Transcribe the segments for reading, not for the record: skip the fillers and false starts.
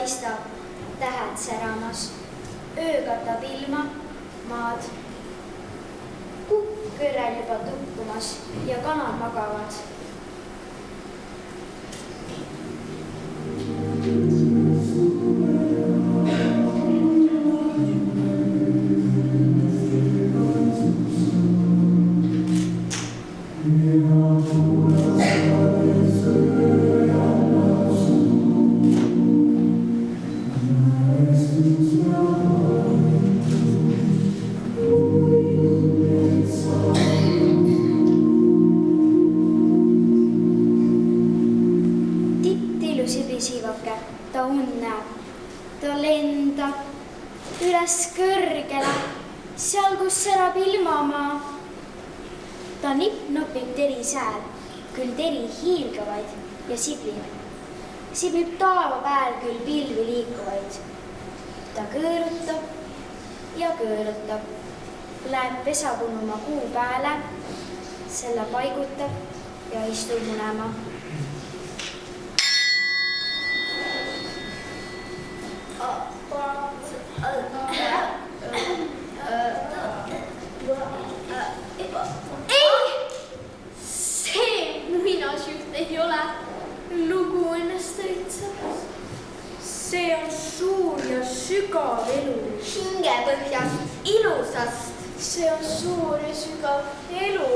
paistab tähed säramas. Öö katab ilma, maad. Kukk kõrrel juba tukkumas ja kanad magavad. Ta lendab üles kõrgele, seal, kus särab ilmamaa. Ta nipp-nopib teri sääl, küll teri hiilgavaid ja siblib. Siblib taeva pääl küll pilvi liikuvaid. Ta kõõrutab ja kõõrutab. Läheb pesapunuma kuu pääle, selle paigutab ja istub munema. Ei! See muinasjutt ei ole. Lugu ennast õitseb. See on suur ja sügav elu. Hingepõhjast, ilusast. See on suur ja sügav elu.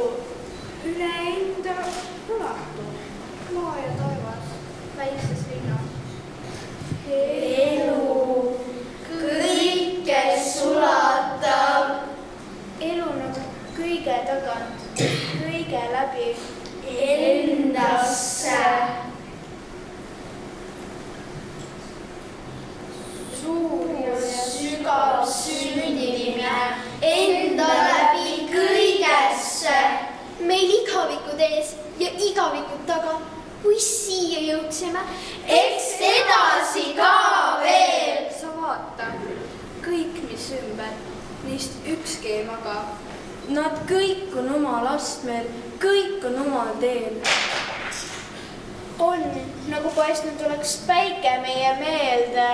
Üle enda ulatub. Maa ja taevas, väikses linnas. Elu kõike sulatab. Elu nagu kõige tagant, kõige läbi. Endasse. Suur ja sügav sündimine enda läbi kõigesse. Meil igavikud ees ja igavikud taga. Kui siia jõudsime, eks edasi ka veel. Sa vaata, kõik, mis ümber, neist ükski ei maga. Nad kõik on omal astmel, kõik on omal teel. On, nagu paistnud oleks päike meie meelde,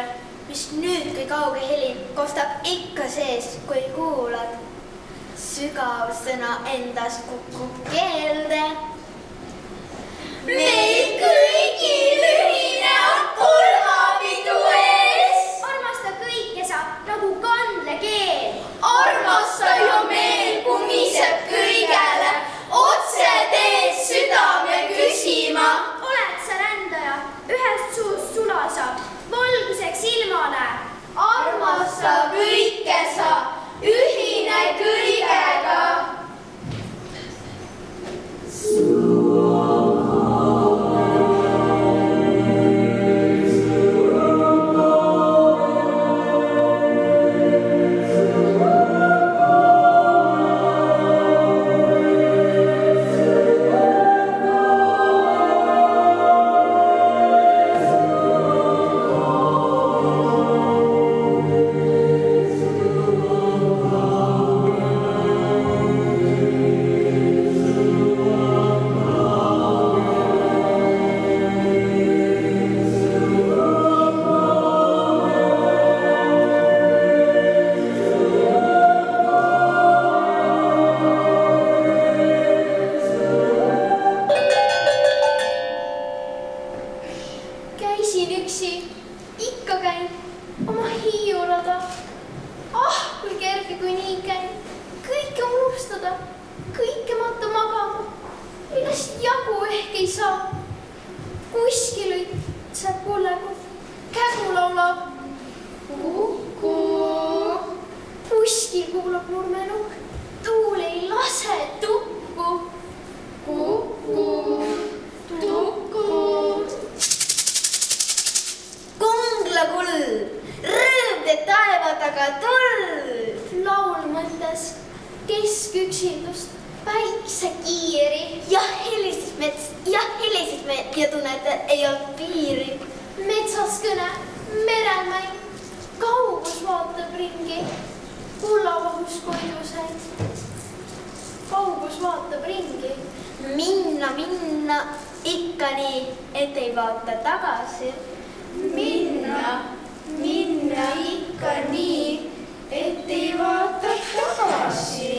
mis nüüd, kui kauge helin, kostab ikka sees, kui kuulad. Sügav sõna endast kukub keelde. Meil kõigil ühine on pulmapidu ees. Armasta kõike sa nagu kandlekeel. Armasta ju meel kumiseb kõigele, otse teed südame küsima. Oled sa rändaja, ühest suust sula saab, valguseks ilmale. Armasta kõike sa, ühine kõigega. minna ikka nii, et ei vaata tagasi.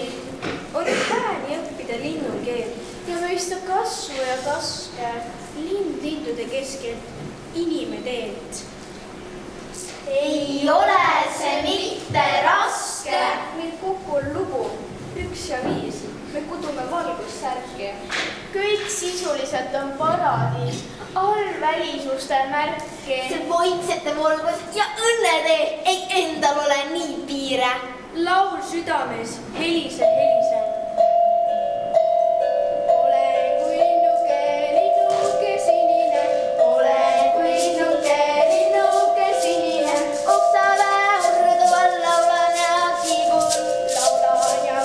On hääni õppida linnukeelt ja mõista kasvu ja kaske lind lindude keskelt inimeteelt. Ei ole see mitte raske. Meil Kuku on lugu 1 ja 5. Me kudume valgussärke. Kõik sisuliselt on paradiis, all välisuste märke. See voitsete valgus ja õnnetee ei endal ole nii piire. Laul südames, helise, helise. Olen kui linnuke, linnuke sinine. Olen kui linnuke, linnuke sinine. Oksale urduval laulan ja kiigun. Laulan ja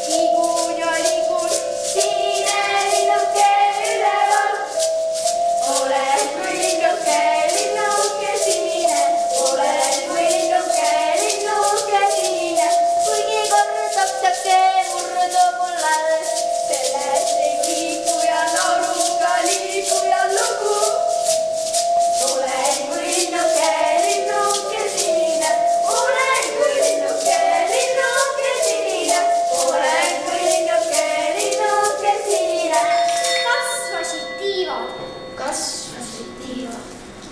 kiigun ja liigun. Sinine linnuke üleval. Olen kui linnuke, linnuke sinine. Olen kui linnuke, linnuke sinine. Kuigi kord oksake murdub mul all. Sellest ei kiitu ja lauluga liigu ja lugu. Olen kui linnuke, linnuke sinine. Olen kui linnuke, linnuke sinine. Olen kui linnuke, linnuke sinine. kasvasid tiivad, Kasvasid tiivad,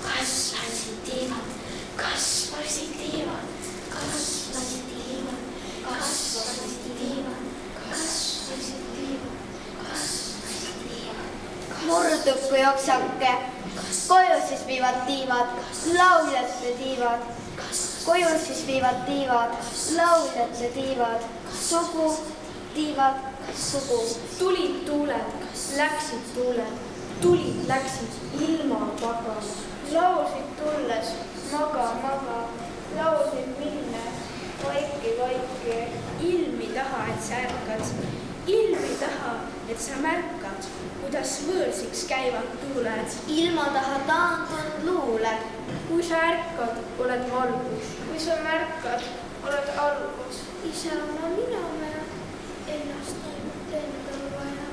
kasvasid tiivad, kasvasid tiivad, kasvasid tiivad, kasvasid tiivad, kasvasid tiivad, kasvasid tiivad. Murdub kui oksake. Koju siis viivad tiivad, lauljad ja tiivad. Koju siis viivad tiivad, lauljad ja tiivad. Sugu, tiivad, sugu. Tulid tuuled, läksid tuuled, tulid läksid ilma magama. Laulsid tulles, maga, maga, laulsid minnes, vaiki, vaiki. Ilmi taha, et sa ärkad, ilmi taha, et sa märkad, kuidas võõrsiks käivad tuuled. Ilma taha taandunud luuled. Kui sa ärkad, oled valgus. Kui sa märkad, oled algus. ise oma mina vaja, ennast ainult endal vaja.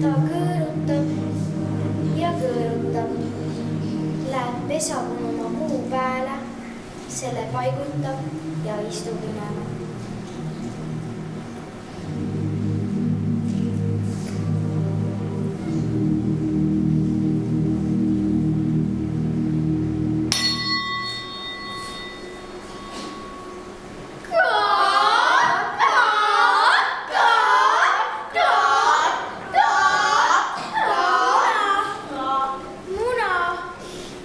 Ta kõõrutab ja kõõrutab. Läheb pesakun oma kuu pääle, selle paigutab ja istub minema. Muna,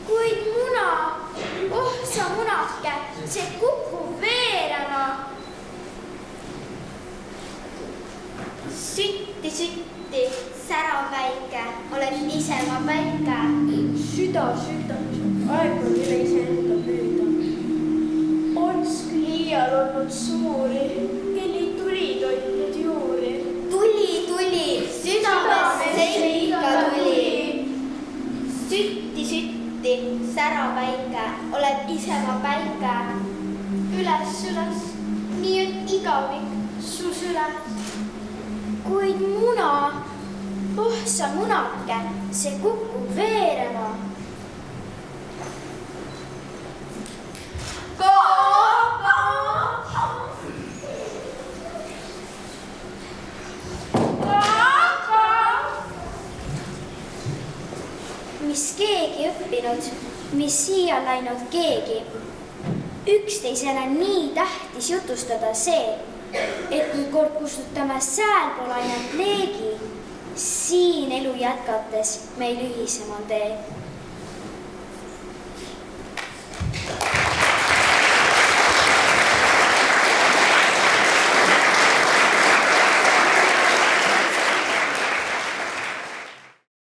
kuid muna, oh sa munake, see kukub veerema. Sütti, sütti, särav väike, olen ise ma päike. Süda, süda, aeg on üle iseenda püüda. Otsk liial olnud suuri, keli tuli toitnud juuri. Tuli, tuli, südamesse ikka tuli. Sütti, sütti, särav väike, olen ise ma päike. Üles, üles, nii on igavik su süles. Kuid muna, oh sa munake, see kukub veerema. Mis keegi õppinud, mis siia läinud keegi. Üksteisele nii tähtis jutustada see, et kui kord kustutame säälpool ainult leegi, siin elu jätkates meil ühisem on tee.